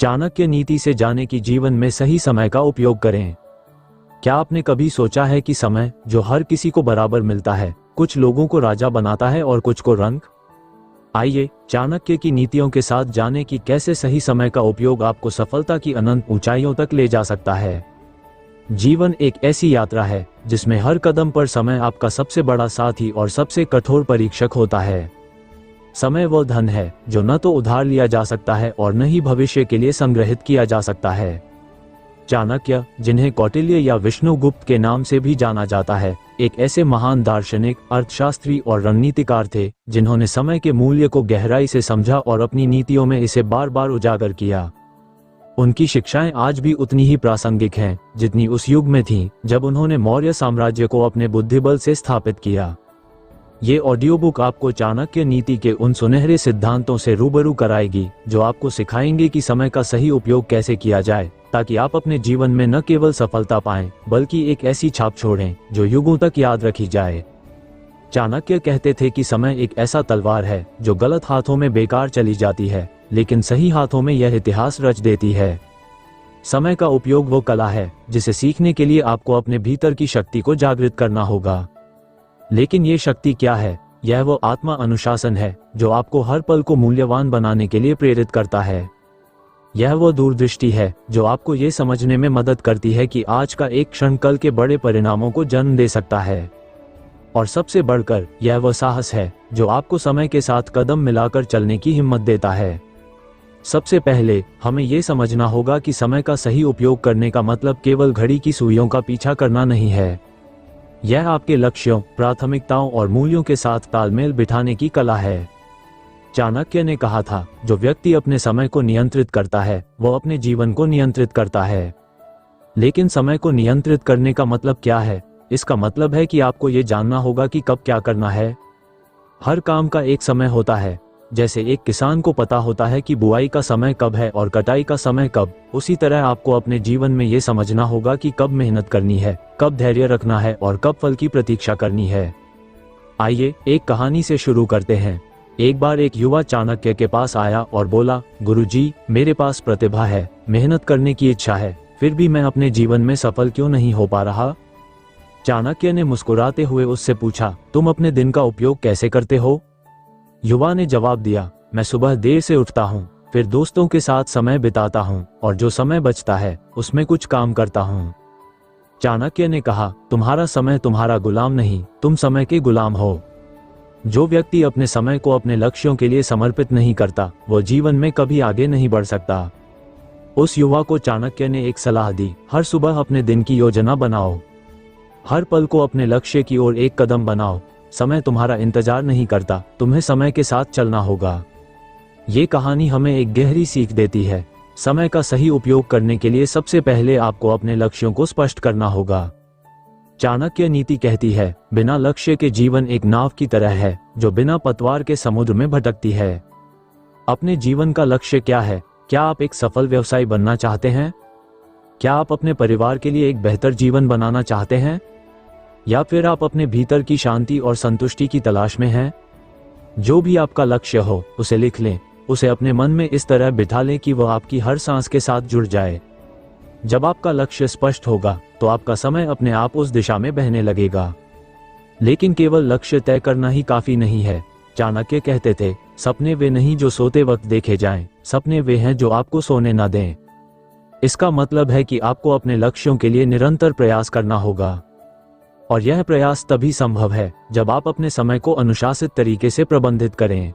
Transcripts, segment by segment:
चाणक्य नीति से जाने कि जीवन में सही समय का उपयोग करें। क्या आपने कभी सोचा है कि समय, जो हर किसी को बराबर मिलता है, कुछ लोगों को राजा बनाता है और कुछ को रंक? आइए चाणक्य की नीतियों के साथ जानें कि कैसे सही समय का उपयोग आपको सफलता की अनंत ऊंचाइयों तक ले जा सकता है। जीवन एक ऐसी यात्रा है जिसमें हर कदम पर समय आपका सबसे बड़ा साथी और सबसे कठोर परीक्षक होता है। समय वो धन है जो न तो उधार लिया जा सकता है और न ही भविष्य के लिए संग्रहित किया जा सकता है। चाणक्य, जिन्हें कौटिल्य या विष्णुगुप्त के नाम से भी जाना जाता है, एक ऐसे महान दार्शनिक, अर्थशास्त्री और रणनीतिकार थे जिन्होंने समय के मूल्य को गहराई से समझा और अपनी नीतियों में इसे बार बार उजागर किया। उनकी शिक्षाएं आज भी उतनी ही प्रासंगिक हैं जितनी उस युग में थीं जब उन्होंने मौर्य साम्राज्य को अपने बुद्धिबल से स्थापित किया। ये ऑडियो बुक आपको चाणक्य नीति के उन सुनहरे सिद्धांतों से रूबरू कराएगी जो आपको सिखाएंगे कि समय का सही उपयोग कैसे किया जाए, ताकि आप अपने जीवन में न केवल सफलता पाएं बल्कि एक ऐसी छाप छोड़ें जो युगों तक याद रखी जाए। चाणक्य कहते थे कि समय एक ऐसा तलवार है जो गलत हाथों में बेकार चली जाती है, लेकिन सही हाथों में यह इतिहास रच देती है। समय का उपयोग वो कला है जिसे सीखने के लिए आपको अपने भीतर की शक्ति को जागृत करना होगा। लेकिन ये शक्ति क्या है? यह वो आत्मा अनुशासन है जो आपको हर पल को मूल्यवान बनाने के लिए प्रेरित करता है। यह वो दूरदृष्टि है जो आपको ये समझने में मदद करती है कि आज का एक क्षण कल के बड़े परिणामों को जन्म दे सकता है। और सबसे बढ़कर यह वो साहस है जो आपको समय के साथ कदम मिलाकर चलने की हिम्मत देता है। सबसे पहले हमें ये समझना होगा कि समय का सही उपयोग करने का मतलब केवल घड़ी की सुइयों का पीछा करना नहीं है। यह आपके लक्ष्यों, प्राथमिकताओं और मूल्यों के साथ तालमेल बिठाने की कला है। चाणक्य ने कहा था, जो व्यक्ति अपने समय को नियंत्रित करता है वो अपने जीवन को नियंत्रित करता है। लेकिन समय को नियंत्रित करने का मतलब क्या है? इसका मतलब है कि आपको ये जानना होगा कि कब क्या करना है। हर काम का एक समय होता है। जैसे एक किसान को पता होता है कि बुआई का समय कब है और कटाई का समय कब, उसी तरह आपको अपने जीवन में ये समझना होगा कि कब मेहनत करनी है, कब धैर्य रखना है और कब फल की प्रतीक्षा करनी है। आइए एक कहानी से शुरू करते हैं। एक बार एक युवा चाणक्य के पास आया और बोला, गुरुजी, मेरे पास प्रतिभा है, मेहनत करने की इच्छा है, फिर भी मैं अपने जीवन में सफल क्यों नहीं हो पा रहा? चाणक्य ने मुस्कुराते हुए उससे पूछा, तुम अपने दिन का उपयोग कैसे करते हो? युवा ने जवाब दिया, मैं सुबह देर से उठता हूँ, फिर दोस्तों के साथ समय बिताता हूँ और जो समय बचता है उसमें कुछ काम करता हूँ। चाणक्य ने कहा, तुम्हारा समय तुम्हारा गुलाम नहीं, तुम समय के गुलाम हो। जो व्यक्ति अपने समय को अपने लक्ष्यों के लिए समर्पित नहीं करता वो जीवन में कभी आगे नहीं बढ़ सकता। उस युवा को चाणक्य ने एक सलाह दी, हर सुबह अपने दिन की योजना बनाओ। हर पल को अपने लक्ष्य की ओर एक कदम बनाओ। समय तुम्हारा इंतजार नहीं करता, तुम्हें समय के साथ चलना होगा। ये कहानी हमें एक गहरी सीख देती है। समय का सही उपयोग करने के लिए सबसे पहले आपको अपने लक्ष्यों को स्पष्ट करना होगा। चाणक्य नीति कहती है, बिना लक्ष्य के जीवन एक नाव की तरह है जो बिना पतवार के समुद्र में भटकती है। अपने जीवन का लक्ष्य क्या है? क्या आप एक सफल व्यवसायी बनना चाहते हैं? क्या आप अपने परिवार के लिए एक बेहतर जीवन बनाना चाहते हैं? या फिर आप अपने भीतर की शांति और संतुष्टि की तलाश में हैं? जो भी आपका लक्ष्य हो उसे लिख लें, उसे अपने मन में इस तरह बिठा लें कि वह आपकी हर सांस के साथ जुड़ जाए। जब आपका लक्ष्य स्पष्ट होगा तो आपका समय अपने आप उस दिशा में बहने लगेगा। लेकिन केवल लक्ष्य तय करना ही काफी नहीं है। चाणक्य कहते थे, सपने वे नहीं जो सोते वक्त देखे जाएं, सपने वे हैं जो आपको सोने न दें। इसका मतलब है कि आपको अपने लक्ष्यों के लिए निरंतर प्रयास करना होगा। और यह प्रयास तभी संभव है जब आप अपने समय को अनुशासित तरीके से प्रबंधित करें।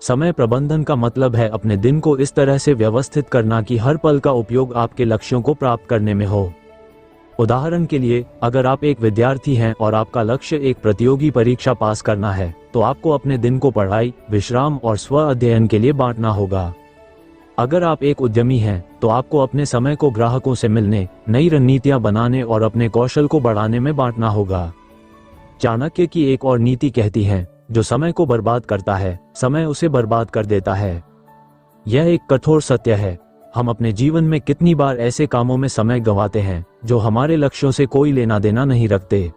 समय प्रबंधन का मतलब है अपने दिन को इस तरह से व्यवस्थित करना कि हर पल का उपयोग आपके लक्ष्यों को प्राप्त करने में हो। उदाहरण के लिए, अगर आप एक विद्यार्थी हैं और आपका लक्ष्य एक प्रतियोगी परीक्षा पास करना है, तो आपको अपने दिन को पढ़ाई, विश्राम और स्व अध्ययन के लिए बांटना होगा। अगर आप एक उद्यमी हैं तो आपको अपने समय को ग्राहकों से मिलने, नई रणनीतियां बनाने और अपने कौशल को बढ़ाने में बांटना होगा। चाणक्य की एक और नीति कहती है, जो समय को बर्बाद करता है, समय उसे बर्बाद कर देता है। यह एक कठोर सत्य है। हम अपने जीवन में कितनी बार ऐसे कामों में समय गंवाते हैं जो हमारे लक्ष्यों से कोई लेना देना नहीं रखते।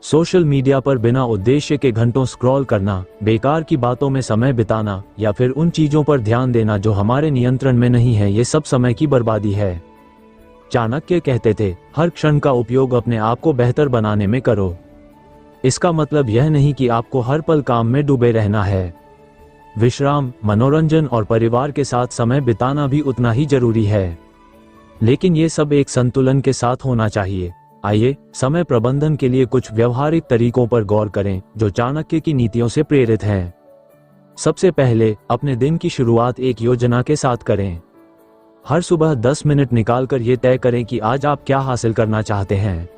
सोशल मीडिया पर बिना उद्देश्य के घंटों स्क्रॉल करना, बेकार की बातों में समय बिताना या फिर उन चीजों पर ध्यान देना जो हमारे नियंत्रण में नहीं है, ये सब समय की बर्बादी है। चाणक्य कहते थे, हर क्षण का उपयोग अपने आप को बेहतर बनाने में करो। इसका मतलब यह नहीं कि आपको हर पल काम में डूबे रहना है। विश्राम, मनोरंजन और परिवार के साथ समय बिताना भी उतना ही जरूरी है, लेकिन ये सब एक संतुलन के साथ होना चाहिए। आइए समय प्रबंधन के लिए कुछ व्यवहारिक तरीकों पर गौर करें जो चाणक्य की नीतियों से प्रेरित हैं। सबसे पहले, अपने दिन की शुरुआत एक योजना के साथ करें। हर सुबह 10 मिनट निकालकर ये तय करें कि आज आप क्या हासिल करना चाहते हैं।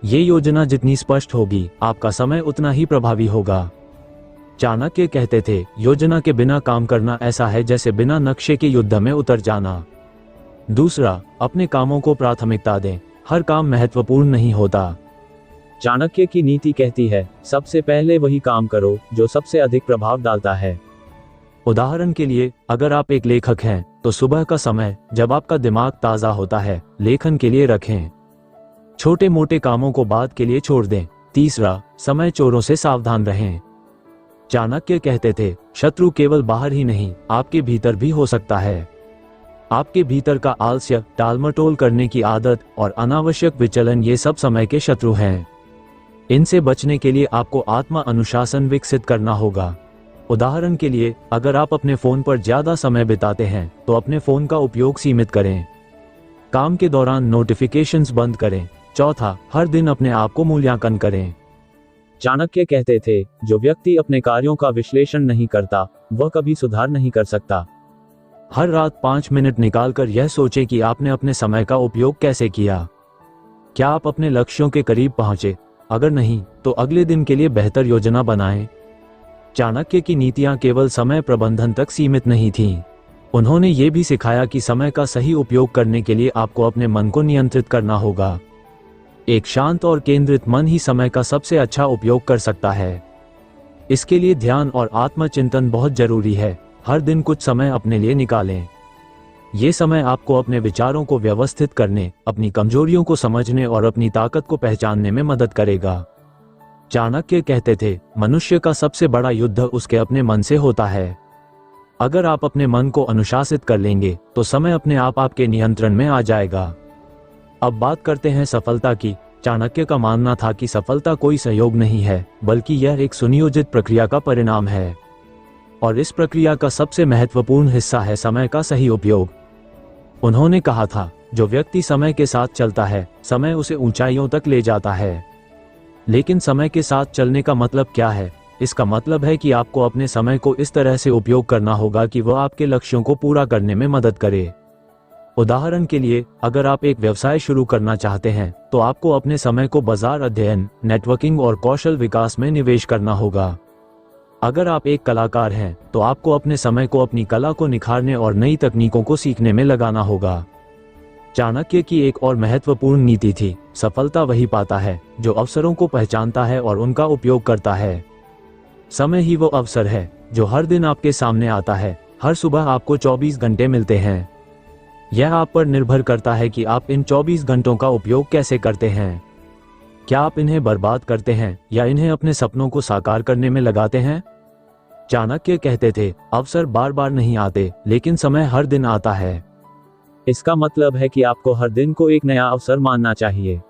ये योजना जितनी स्पष्ट होगी, आपका समय उतना ही प्रभावी होगा। चाणक्य कहते थे, योजना के बिना काम करना ऐसा है जैसे बिना नक्शे के युद्ध में उतर जाना। दूसरा, अपने कामों को प्राथमिकता दें। हर काम महत्वपूर्ण नहीं होता। चाणक्य की नीति कहती है, सबसे पहले वही काम करो जो सबसे अधिक प्रभाव डालता है। उदाहरण के लिए, अगर आप एक लेखक हैं, तो सुबह का समय, जब आपका दिमाग ताज़ा होता है, लेखन के लिए रखें। छोटे मोटे कामों को बाद के लिए छोड़ दें। तीसरा, समय चोरों से सावधान रहें। चाणक्य कहते थे, शत्रु केवल बाहर ही नहीं, आपके भीतर भी हो सकता है। आपके भीतर का आलस्य, टालमटोल करने की आदत और अनावश्यक विचलन, ये सब समय के शत्रु हैं। इनसे बचने के लिए आपको आत्मा अनुशासन विकसित करना होगा। उदाहरण के लिए, अगर आप अपने फोन पर ज्यादा समय बिताते हैं, तो अपने फोन का उपयोग सीमित करें। काम के दौरान नोटिफिकेशंस बंद करें। चौथा, हर दिन अपने आप को मूल्यांकन करें। चाणक्य कहते थे, जो व्यक्ति अपने कार्यों का विश्लेषण नहीं करता, वह कभी सुधार नहीं कर सकता। हर रात 5 मिनट निकालकर यह सोचें कि आपने अपने समय का उपयोग कैसे किया। क्या आप अपने लक्ष्यों के करीब पहुंचे? अगर नहीं, तो अगले दिन के लिए बेहतर योजना बनाएं। चाणक्य की नीतियां केवल समय प्रबंधन तक सीमित नहीं थीं। उन्होंने ये भी सिखाया कि समय का सही उपयोग करने के लिए आपको अपने मन को नियंत्रित करना होगा। एक शांत और केंद्रित मन ही समय का सबसे अच्छा उपयोग कर सकता है। इसके लिए ध्यान और आत्मचिंतन बहुत जरूरी है। हर दिन कुछ समय अपने लिए निकालें। ये समय आपको अपने विचारों को व्यवस्थित करने, अपनी कमजोरियों को समझने और अपनी ताकत को पहचानने में मदद करेगा। चाणक्य कहते थे, मनुष्य का सबसे बड़ा युद्ध उसके अपने मन से होता है। अगर आप अपने मन को अनुशासित कर लेंगे, तो समय अपने आप आपके नियंत्रण में आ जाएगा। अब बात करते हैं सफलता की। चाणक्य का मानना था कि सफलता कोई संयोग नहीं है, बल्कि यह एक सुनियोजित प्रक्रिया का परिणाम है। और इस प्रक्रिया का सबसे महत्वपूर्ण हिस्सा है समय का सही उपयोग। उन्होंने कहा था, जो व्यक्ति समय के साथ चलता है, समय उसे ऊंचाइयों तक ले जाता है। लेकिन समय के साथ चलने का मतलब क्या है? इसका मतलब है कि आपको अपने समय को इस तरह से उपयोग करना होगा कि वह आपके लक्ष्यों को पूरा करने में मदद करे। उदाहरण के लिए, अगर आप एक व्यवसाय शुरू करना चाहते हैं, तो आपको अपने समय को बाजार अध्ययन, नेटवर्किंग और कौशल विकास में निवेश करना होगा। अगर आप एक कलाकार हैं, तो आपको अपने समय को अपनी कला को निखारने और नई तकनीकों को सीखने में लगाना होगा। चाणक्य की एक और महत्वपूर्ण नीति थी, सफलता वही पाता है जो अवसरों को पहचानता है और उनका उपयोग करता है। समय ही वो अवसर है जो हर दिन आपके सामने आता है। हर सुबह आपको 24 घंटे मिलते हैं। यह आप पर निर्भर करता है कि आप इन 24 घंटों का उपयोग कैसे करते हैं। क्या आप इन्हें बर्बाद करते हैं या इन्हें अपने सपनों को साकार करने में लगाते हैं? चाणक्य कहते थे, अवसर बार बार नहीं आते, लेकिन समय हर दिन आता है। इसका मतलब है कि आपको हर दिन को एक नया अवसर मानना चाहिए।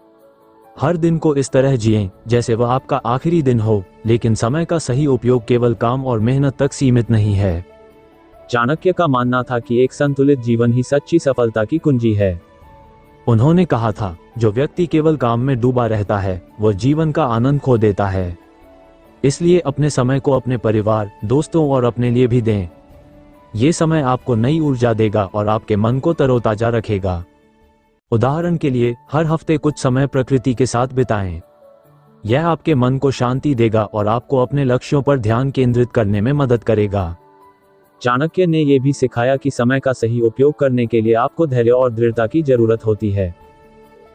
हर दिन को इस तरह जिएं जैसे वह आपका आखिरी दिन हो, लेकिन समय का सही उपयोग केवल काम और मेहनत तक सीमित नहीं है। चाणक्य का मानना था कि एक संतुलित जीवन ही सच्ची सफलता की कुंजी है। उन्होंने कहा था, जो व्यक्ति केवल काम में डूबा रहता है, वह जीवन का आनंद खो देता है। इसलिए अपने समय को अपने परिवार, दोस्तों और अपने लिए भी दें। ये समय आपको नई ऊर्जा देगा और आपके मन को तरोताजा रखेगा। उदाहरण के लिए, हर हफ्ते कुछ समय प्रकृति के साथ बिताएं। यह आपके मन को शांति देगा और आपको अपने लक्ष्यों पर ध्यान केंद्रित करने में मदद करेगा। चाणक्य ने यह भी सिखाया कि समय का सही उपयोग करने के लिए आपको धैर्य और दृढ़ता की जरूरत होती है।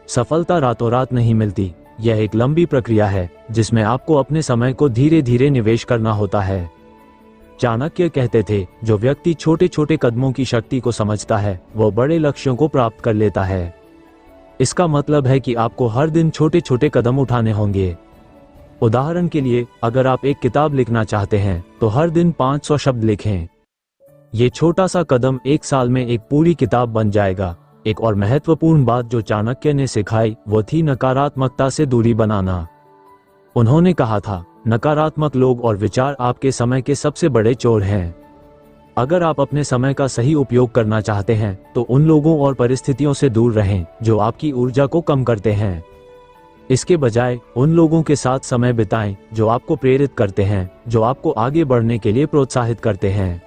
सफलता रातों रात नहीं मिलती। यह एक लंबी प्रक्रिया है जिसमें आपको अपने समय को धीरे धीरे निवेश करना होता है। चाणक्य कहते थे, जो व्यक्ति छोटे छोटे कदमों की शक्ति को समझता है, वह बड़े लक्ष्यों को प्राप्त कर लेता है। इसका मतलब है कि आपको हर दिन छोटे छोटे कदम उठाने होंगे। उदाहरण के लिए, अगर आप एक किताब लिखना चाहते हैं तो हर दिन 500 शब्द लिखें। ये छोटा सा कदम 1 साल में एक पूरी किताब बन जाएगा। एक और महत्वपूर्ण बात जो चाणक्य ने सिखाई वो थी नकारात्मकता से दूरी बनाना। उन्होंने कहा था, नकारात्मक लोग और विचार आपके समय के सबसे बड़े चोर हैं। अगर आप अपने समय का सही उपयोग करना चाहते हैं तो उन लोगों और परिस्थितियों से दूर रहें जो आपकी ऊर्जा को कम करते हैं। इसके बजाय उन लोगों के साथ समय बिताएं जो आपको प्रेरित करते हैं, जो आपको आगे बढ़ने के लिए प्रोत्साहित करते हैं।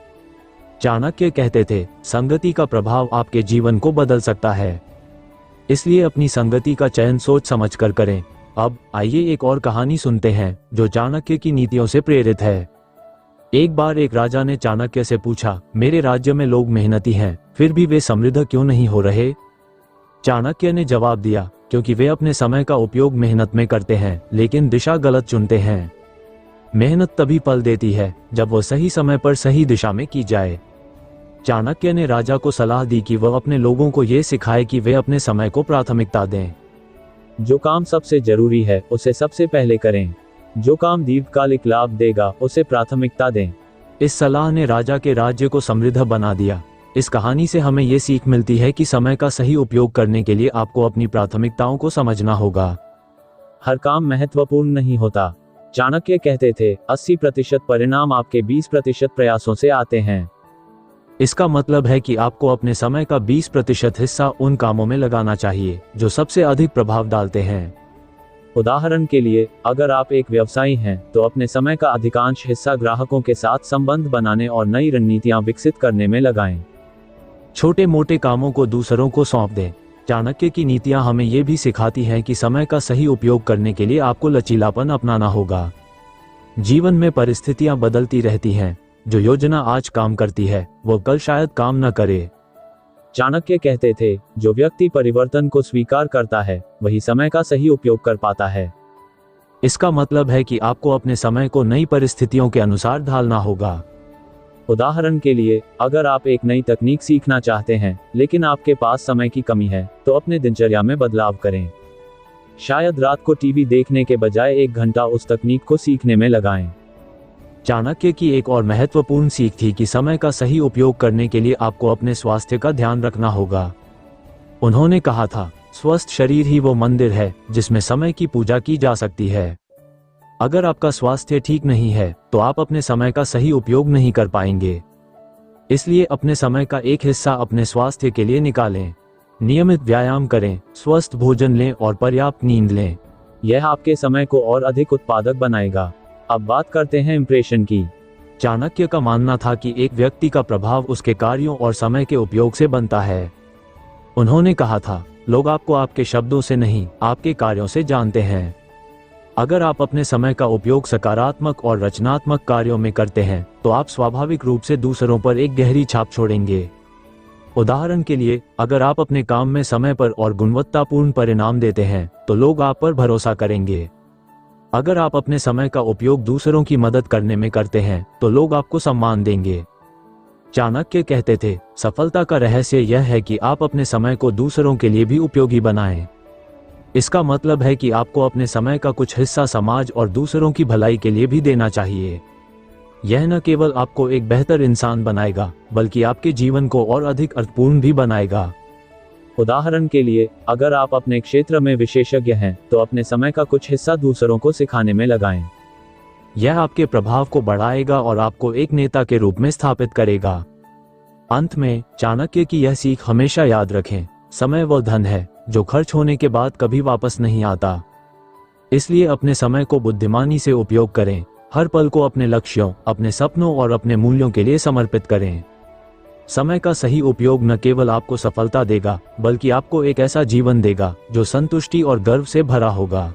चाणक्य कहते थे, संगति का प्रभाव आपके जीवन को बदल सकता है, इसलिए अपनी संगति का चयन सोच समझकर करें। अब आइए एक और कहानी सुनते हैं जो चाणक्य की नीतियों से प्रेरित है। एक बार एक राजा ने चाणक्य से पूछा, मेरे राज्य में लोग मेहनती हैं, फिर भी वे समृद्ध क्यों नहीं हो रहे? चाणक्य ने जवाब दिया, क्योंकि वे अपने समय का उपयोग मेहनत में करते हैं लेकिन दिशा गलत चुनते हैं। मेहनत तभी फल देती है जब वो सही समय पर सही दिशा में की जाए। चाणक्य ने राजा को सलाह दी कि वह अपने लोगों को ये सिखाए कि वे अपने समय को प्राथमिकता दें। जो काम सबसे जरूरी है उसे सबसे पहले करें, जो काम दीर्घकालिक लाभ देगा उसे प्राथमिकता दें। इस सलाह ने राजा के राज्य को समृद्ध बना दिया। इस कहानी से हमें ये सीख मिलती है कि समय का सही उपयोग करने के लिए आपको अपनी प्राथमिकताओं को समझना होगा। हर काम महत्वपूर्ण नहीं होता। चाणक्य कहते थे, 80% परिणाम आपके 20% प्रयासों से आते हैं। इसका मतलब है कि आपको अपने समय का 20% हिस्सा उन कामों में लगाना चाहिए जो सबसे अधिक प्रभाव डालते हैं। उदाहरण के लिए, अगर आप एक व्यवसायी हैं तो अपने समय का अधिकांश हिस्सा ग्राहकों के साथ संबंध बनाने और नई रणनीतियां विकसित करने में लगाएं। छोटे मोटे कामों को दूसरों को सौंप दें। चाणक्य की नीतियां हमें ये भी सिखाती हैं कि समय का सही उपयोग करने के लिए आपको लचीलापन अपनाना होगा। जीवन में परिस्थितियां बदलती रहती हैं। जो योजना आज काम करती है वो कल शायद काम न करे। चाणक्य कहते थे, जो व्यक्ति परिवर्तन को स्वीकार करता है वही समय का सही उपयोग कर पाता है। इसका मतलब है कि आपको अपने समय को नई परिस्थितियों के अनुसार ढालना होगा। उदाहरण के लिए, अगर आप एक नई तकनीक सीखना चाहते हैं लेकिन आपके पास समय की कमी है तो अपने दिनचर्या में बदलाव करें। शायद रात को टीवी देखने के बजाय 1 घंटा उस तकनीक को सीखने में लगाएं। चाणक्य की एक और महत्वपूर्ण सीख थी कि समय का सही उपयोग करने के लिए आपको अपने स्वास्थ्य का ध्यान रखना होगा। उन्होंने कहा था, स्वस्थ शरीर ही वो मंदिर है जिसमें समय की पूजा की जा सकती है। अगर आपका स्वास्थ्य ठीक नहीं है तो आप अपने समय का सही उपयोग नहीं कर पाएंगे। इसलिए अपने समय का एक हिस्सा अपने स्वास्थ्य के लिए निकालें। नियमित व्यायाम करें, स्वस्थ भोजन लें और पर्याप्त नींद लें। यह आपके समय को और अधिक उत्पादक बनाएगा। अब बात करते हैं इंप्रेशन की। चाणक्य का मानना था कि एक व्यक्ति का प्रभाव उसके कार्यों और समय के उपयोग से बनता है। उन्होंने कहा था, लोग आपको आपके शब्दों से नहीं, आपके कार्यों से जानते हैं। अगर आप अपने समय का उपयोग सकारात्मक और रचनात्मक कार्यों में करते हैं तो आप स्वाभाविक रूप से दूसरों पर एक गहरी छाप छोड़ेंगे। उदाहरण के लिए, अगर आप अपने काम में समय पर और गुणवत्तापूर्ण परिणाम देते हैं तो लोग आप पर भरोसा करेंगे। अगर आप अपने समय का उपयोग दूसरों की मदद करने में करते हैं तो लोग आपको सम्मान देंगे। चाणक्य कहते थे, सफलता का रहस्य यह है कि आप अपने समय को दूसरों के लिए भी उपयोगी बनाएं। इसका मतलब है कि आपको अपने समय का कुछ हिस्सा समाज और दूसरों की भलाई के लिए भी देना चाहिए। यह न केवल आपको एक बेहतर इंसान बनाएगा बल्कि आपके जीवन को और अधिक अर्थपूर्ण भी बनाएगा। उदाहरण के लिए, अगर आप अपने क्षेत्र में विशेषज्ञ हैं तो अपने समय का कुछ हिस्सा दूसरों को सिखाने में लगाएं। यह आपके प्रभाव को बढ़ाएगा और आपको एक नेता के रूप में स्थापित करेगा। अंत में, चाणक्य की यह सीख हमेशा याद रखें, समय वह धन है जो खर्च होने के बाद कभी वापस नहीं आता। इसलिए अपने समय को बुद्धिमानी से उपयोग करें। हर पल को अपने लक्ष्यों, अपने सपनों और अपने मूल्यों के लिए समर्पित करें। समय का सही उपयोग न केवल आपको सफलता देगा बल्कि आपको एक ऐसा जीवन देगा जो संतुष्टि और गर्व से भरा होगा।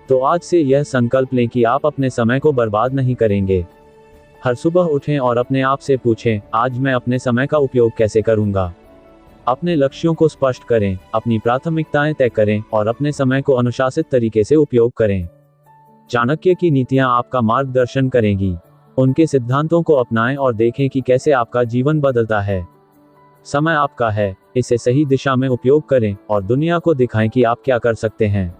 तो आज से यह संकल्प लें कि आप अपने समय को बर्बाद नहीं करेंगे। हर सुबह उठें और अपने आप से पूछें, आज मैं अपने समय का उपयोग कैसे करूंगा। अपने लक्ष्यों को स्पष्ट करें, अपनी प्राथमिकताएं तय करें और अपने समय को अनुशासित तरीके से उपयोग करें। चाणक्य की नीतियां आपका मार्गदर्शन करेंगी। उनके सिद्धांतों को अपनाएं और देखें कि कैसे आपका जीवन बदलता है। समय आपका है, इसे सही दिशा में उपयोग करें और दुनिया को दिखाएं कि आप क्या कर सकते हैं।